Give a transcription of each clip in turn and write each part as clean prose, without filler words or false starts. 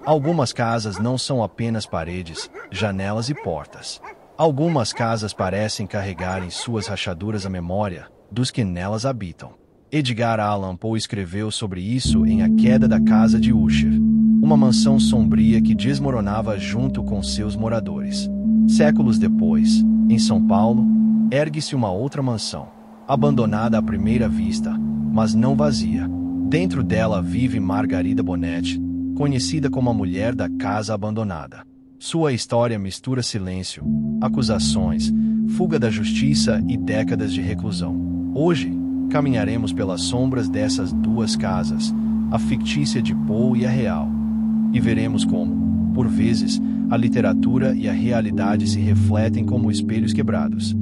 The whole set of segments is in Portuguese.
Algumas casas não são apenas paredes, janelas e portas. Algumas casas parecem carregar em suas rachaduras a memória dos que nelas habitam. Edgar Allan Poe escreveu sobre isso em A Queda da Casa de Usher, uma mansão sombria que desmoronava junto com seus moradores. Séculos depois, em São Paulo, ergue-se uma outra mansão, abandonada à primeira vista, mas não vazia. Dentro dela vive Margarida Bonetti, conhecida como a mulher da casa abandonada. Sua história mistura silêncio, acusações, fuga da justiça e décadas de reclusão. Hoje, caminharemos pelas sombras dessas duas casas, a fictícia de Poe e a real, e veremos como, por vezes, a literatura e a realidade se refletem como espelhos quebrados.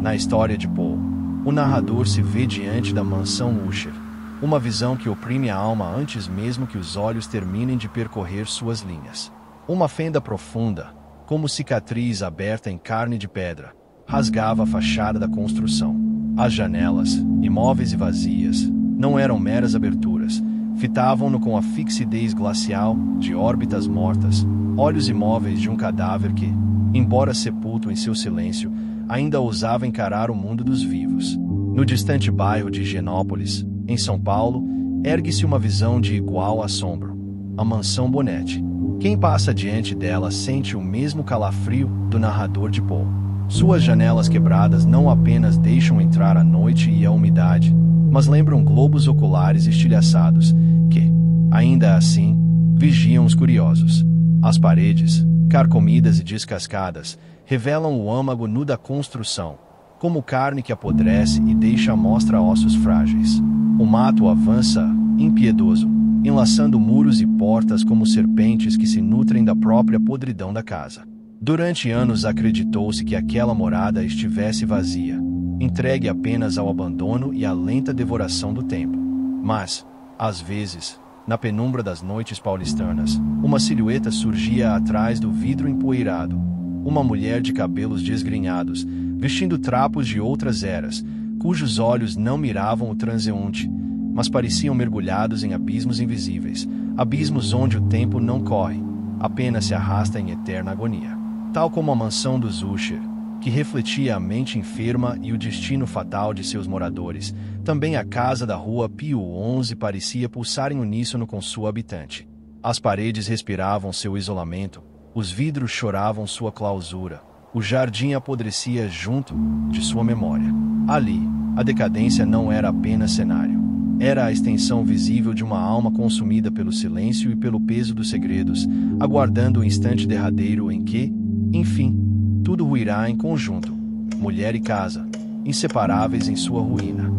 Na história de Poe, o narrador se vê diante da mansão Usher, uma visão que oprime a alma antes mesmo que os olhos terminem de percorrer suas linhas. Uma fenda profunda, como cicatriz aberta em carne de pedra, rasgava a fachada da construção. As janelas, imóveis e vazias, não eram meras aberturas, fitavam-no com a fixidez glacial de órbitas mortas, olhos imóveis de um cadáver que, embora sepulto em seu silêncio, ainda ousava encarar o mundo dos vivos. No distante bairro de Higienópolis, em São Paulo, ergue-se uma visão de igual assombro: a mansão Bonetti. Quem passa diante dela sente o mesmo calafrio do narrador de Poe. Suas janelas quebradas não apenas deixam entrar a noite e a umidade, mas lembram globos oculares estilhaçados que, ainda assim, vigiam os curiosos. As paredes, carcomidas e descascadas, revelam o âmago nu da construção, como carne que apodrece e deixa à mostra ossos frágeis. O mato avança, impiedoso, enlaçando muros e portas como serpentes que se nutrem da própria podridão da casa. Durante anos acreditou-se que aquela morada estivesse vazia, entregue apenas ao abandono e à lenta devoração do tempo. Mas, às vezes, na penumbra das noites paulistanas, uma silhueta surgia atrás do vidro empoeirado. Uma mulher de cabelos desgrenhados, vestindo trapos de outras eras, cujos olhos não miravam o transeunte, mas pareciam mergulhados em abismos invisíveis, abismos onde o tempo não corre, apenas se arrasta em eterna agonia. Tal como a mansão dos Usher, que refletia a mente enferma e o destino fatal de seus moradores, também a casa da rua Pio XI parecia pulsar em uníssono com sua habitante. As paredes respiravam seu isolamento, os vidros choravam sua clausura, o jardim apodrecia junto de sua memória. Ali, a decadência não era apenas cenário. Era a extensão visível de uma alma consumida pelo silêncio e pelo peso dos segredos, aguardando o instante derradeiro em que, enfim, tudo ruirá em conjunto, mulher e casa, inseparáveis em sua ruína.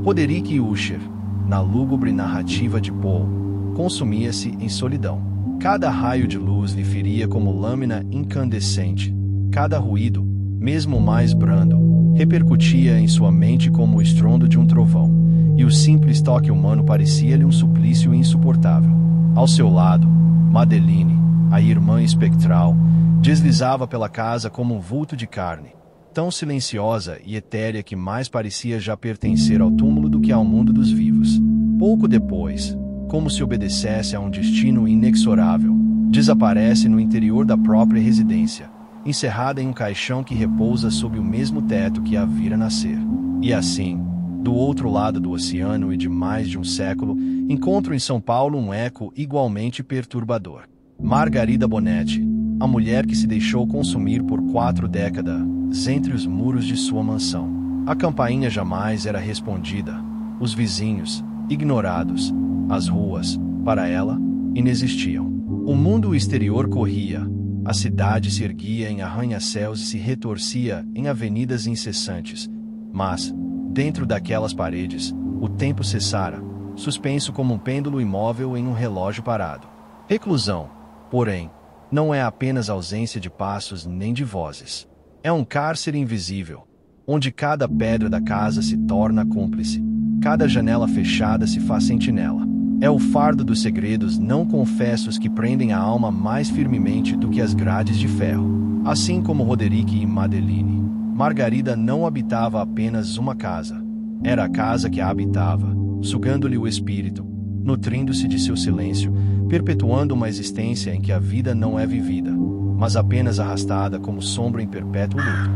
Roderick Usher, na lúgubre narrativa de Poe, consumia-se em solidão. Cada raio de luz lhe feria como lâmina incandescente. Cada ruído, mesmo o mais brando, repercutia em sua mente como o estrondo de um trovão, e o simples toque humano parecia-lhe um suplício insuportável. Ao seu lado, Madeline, a irmã espectral, deslizava pela casa como um vulto de carne, tão silenciosa e etérea que mais parecia já pertencer ao túmulo do que ao mundo dos vivos. Pouco depois, como se obedecesse a um destino inexorável, desaparece no interior da própria residência, encerrada em um caixão que repousa sob o mesmo teto que a vira nascer. E assim, do outro lado do oceano e de mais de um século, encontro em São Paulo um eco igualmente perturbador. Margarida Bonetti, a mulher que se deixou consumir por 4 décadas entre os muros de sua mansão. A campainha jamais era respondida, os vizinhos, ignorados, as ruas, para ela, inexistiam. O mundo exterior corria, a cidade se erguia em arranha-céus e se retorcia em avenidas incessantes, mas, dentro daquelas paredes, o tempo cessara, suspenso como um pêndulo imóvel em um relógio parado. Reclusão, porém, não é apenas ausência de passos nem de vozes. É um cárcere invisível, onde cada pedra da casa se torna cúmplice, cada janela fechada se faz sentinela. É o fardo dos segredos não confessos que prendem a alma mais firmemente do que as grades de ferro. Assim como Roderick e Madeline, Margarida não habitava apenas uma casa, Era a casa que a habitava, sugando-lhe o espírito, nutrindo-se de seu silêncio, perpetuando uma existência em que a vida não é vivida, mas apenas arrastada como sombra em perpétuo luto.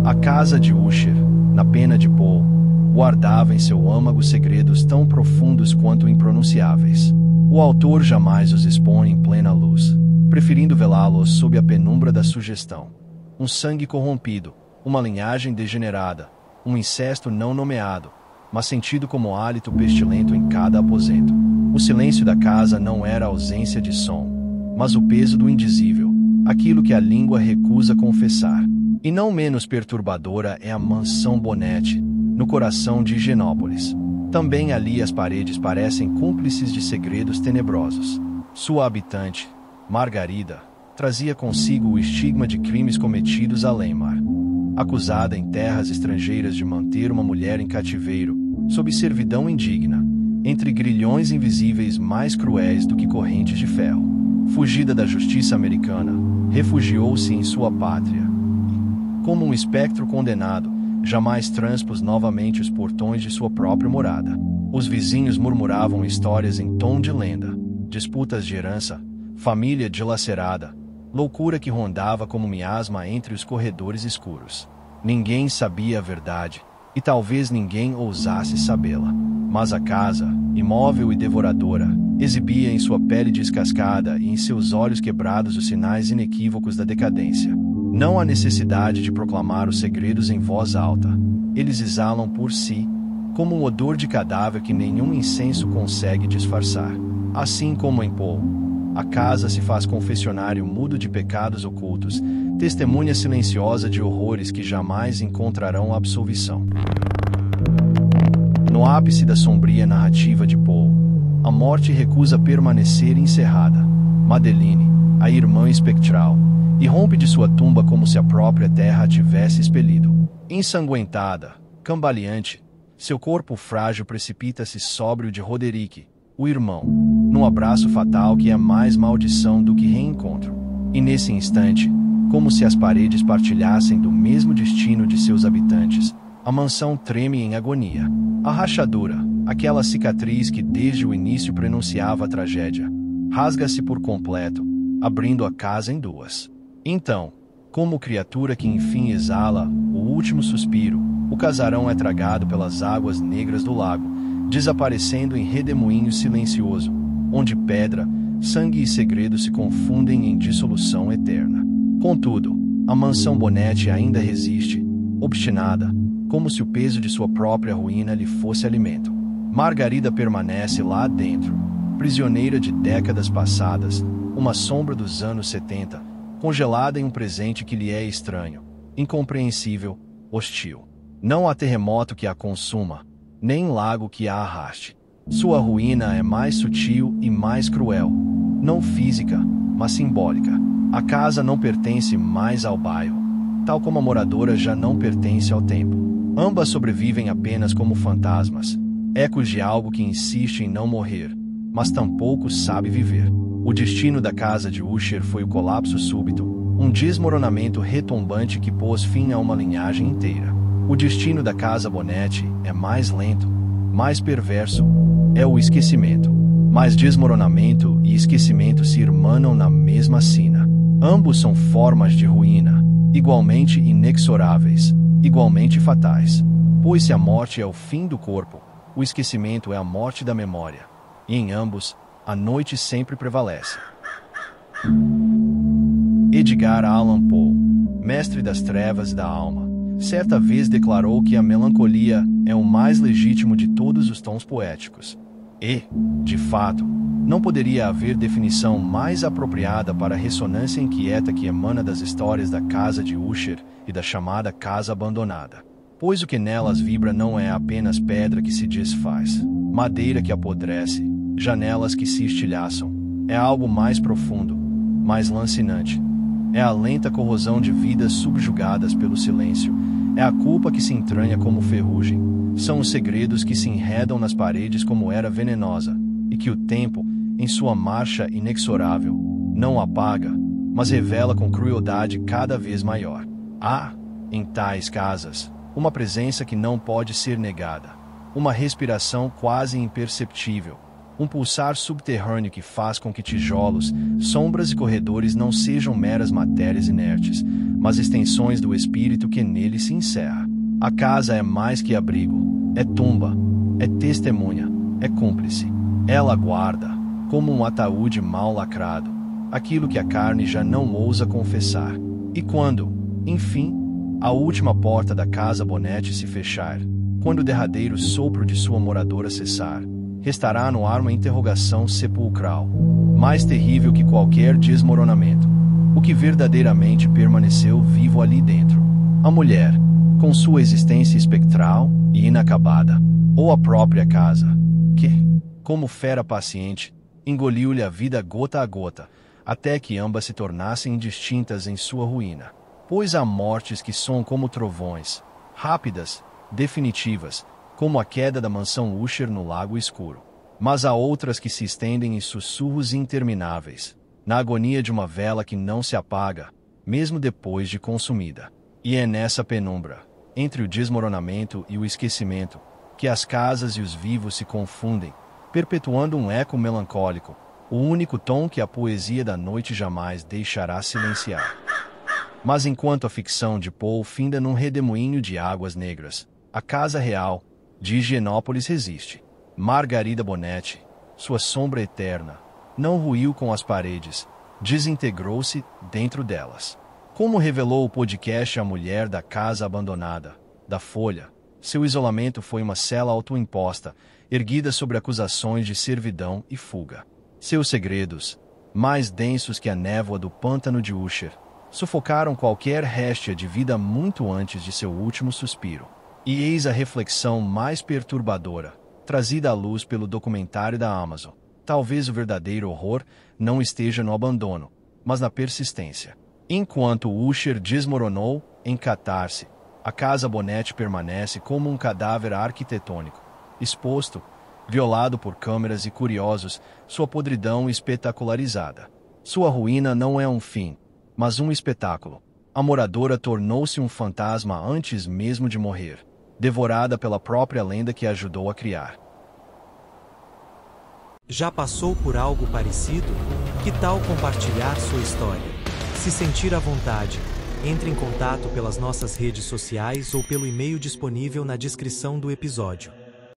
A casa de Usher, na pena de Poe, guardava em seu âmago segredos tão profundos quanto impronunciáveis. O autor jamais os expõe em plena luz, preferindo velá-los sob a penumbra da sugestão. Um sangue corrompido, uma linhagem degenerada, um incesto não nomeado, mas sentido como hálito pestilento em cada aposento. O silêncio da casa não era a ausência de som, mas o peso do indizível, aquilo que a língua recusa confessar. E não menos perturbadora é a mansão Bonnet, no coração de Higienópolis. Também ali as paredes parecem cúmplices de segredos tenebrosos. Sua habitante, Margarida, trazia consigo o estigma de crimes cometidos além mar. Acusada em terras estrangeiras de manter uma mulher em cativeiro, sob servidão indigna, entre grilhões invisíveis mais cruéis do que correntes de ferro. Fugida da justiça americana, refugiou-se em sua pátria. Como um espectro condenado, jamais transpôs novamente os portões de sua própria morada. Os vizinhos murmuravam histórias em tom de lenda, disputas de herança, família dilacerada, loucura que rondava como miasma entre os corredores escuros. Ninguém sabia a verdade, e talvez ninguém ousasse sabê-la. Mas a casa, imóvel e devoradora, exibia em sua pele descascada e em seus olhos quebrados os sinais inequívocos da decadência. Não há necessidade de proclamar os segredos em voz alta. Eles exalam por si, como um odor de cadáver que nenhum incenso consegue disfarçar. Assim como em Poe, a casa se faz confessionário mudo de pecados ocultos, testemunha silenciosa de horrores que jamais encontrarão absolvição. No ápice da sombria narrativa de Poe, a morte recusa permanecer encerrada. Madeline, a irmã espectral, irrompe de sua tumba como se a própria terra a tivesse expelido. Ensanguentada, cambaleante, seu corpo frágil precipita-se sóbrio de Roderick, o irmão, num abraço fatal que é mais maldição do que reencontro. E nesse instante, como se as paredes partilhassem do mesmo destino de seus habitantes, a mansão treme em agonia. A rachadura, aquela cicatriz que desde o início prenunciava a tragédia, rasga-se por completo, abrindo a casa em duas. Então, como criatura que enfim exala o último suspiro, o casarão é tragado pelas águas negras do lago, desaparecendo em redemoinho silencioso, onde pedra, sangue e segredo se confundem em dissolução eterna. Contudo, a mansão Bonnet ainda resiste, obstinada, como se o peso de sua própria ruína lhe fosse alimento. Margarida permanece lá dentro, prisioneira de décadas passadas, uma sombra dos anos 70, congelada em um presente que lhe é estranho, incompreensível, hostil. Não há terremoto que a consuma, nem lago que a arraste. Sua ruína é mais sutil e mais cruel, não física, mas simbólica. A casa não pertence mais ao bairro, tal como a moradora já não pertence ao tempo. Ambas sobrevivem apenas como fantasmas, ecos de algo que insiste em não morrer, mas tampouco sabe viver. O destino da casa de Usher foi o colapso súbito, um desmoronamento retumbante que pôs fim a uma linhagem inteira. O destino da casa Bonnet é mais lento, mais perverso, é o esquecimento. Mas desmoronamento e esquecimento se irmanam na mesma sina. Ambos são formas de ruína, igualmente inexoráveis, igualmente fatais. Pois se a morte é o fim do corpo, o esquecimento é a morte da memória. E em ambos, a noite sempre prevalece. Edgar Allan Poe, mestre das trevas e da alma, certa vez declarou que a melancolia é o mais legítimo de todos os tons poéticos. E, de fato, não poderia haver definição mais apropriada para a ressonância inquieta que emana das histórias da casa de Usher e da chamada casa abandonada. Pois o que nelas vibra não é apenas pedra que se desfaz, madeira que apodrece, janelas que se estilhaçam. É algo mais profundo, mais lancinante. É a lenta corrosão de vidas subjugadas pelo silêncio. É a culpa que se entranha como ferrugem. São os segredos que se enredam nas paredes como era venenosa, e que o tempo, em sua marcha inexorável, não apaga, mas revela com crueldade cada vez maior. Há, em tais casas, Uma presença que não pode ser negada. Uma respiração quase imperceptível. Um pulsar subterrâneo que faz com que tijolos, sombras e corredores não sejam meras matérias inertes, mas extensões do espírito que nele se encerra. A casa é mais que abrigo, é tumba, é testemunha, é cúmplice. Ela guarda, como um ataúde mal lacrado, aquilo que a carne já não ousa confessar. E quando, enfim, a última porta da casa Bonetti se fechar, quando o derradeiro sopro de sua moradora cessar, restará no ar uma interrogação sepulcral, mais terrível que qualquer desmoronamento. O que verdadeiramente permaneceu vivo ali dentro? A mulher, com sua existência espectral e inacabada, ou a própria casa, que, como fera paciente, engoliu-lhe a vida gota a gota, até que ambas se tornassem indistintas em sua ruína. Pois há mortes que soam como trovões, rápidas, definitivas, como a queda da mansão Usher no Lago Escuro. Mas há outras que se estendem em sussurros intermináveis, na agonia de uma vela que não se apaga, mesmo depois de consumida. E é nessa penumbra, entre o desmoronamento e o esquecimento, que as casas e os vivos se confundem, perpetuando um eco melancólico, o único tom que a poesia da noite jamais deixará silenciar. Mas enquanto a ficção de Poe finda num redemoinho de águas negras, a casa real de Higienópolis resiste. Margarida Bonetti, sua sombra eterna, não ruiu com as paredes, desintegrou-se dentro delas. Como revelou o podcast A Mulher da Casa Abandonada, da Folha, seu isolamento foi uma cela autoimposta, erguida sobre acusações de servidão e fuga. Seus segredos, mais densos que a névoa do pântano de Usher, sufocaram qualquer réstia de vida muito antes de seu último suspiro. E eis a reflexão mais perturbadora, trazida à luz pelo documentário da Amazon. Talvez o verdadeiro horror não esteja no abandono, mas na persistência. Enquanto Usher desmoronou em catarse, a casa Bonetti permanece como um cadáver arquitetônico, exposto, violado por câmeras e curiosos, sua podridão espetacularizada. Sua ruína não é um fim, mas um espetáculo. A moradora tornou-se um fantasma antes mesmo de morrer, devorada pela própria lenda que a ajudou a criar. Já passou por algo parecido? Que tal compartilhar sua história? Se sentir à vontade, entre em contato pelas nossas redes sociais ou pelo e-mail disponível na descrição do episódio.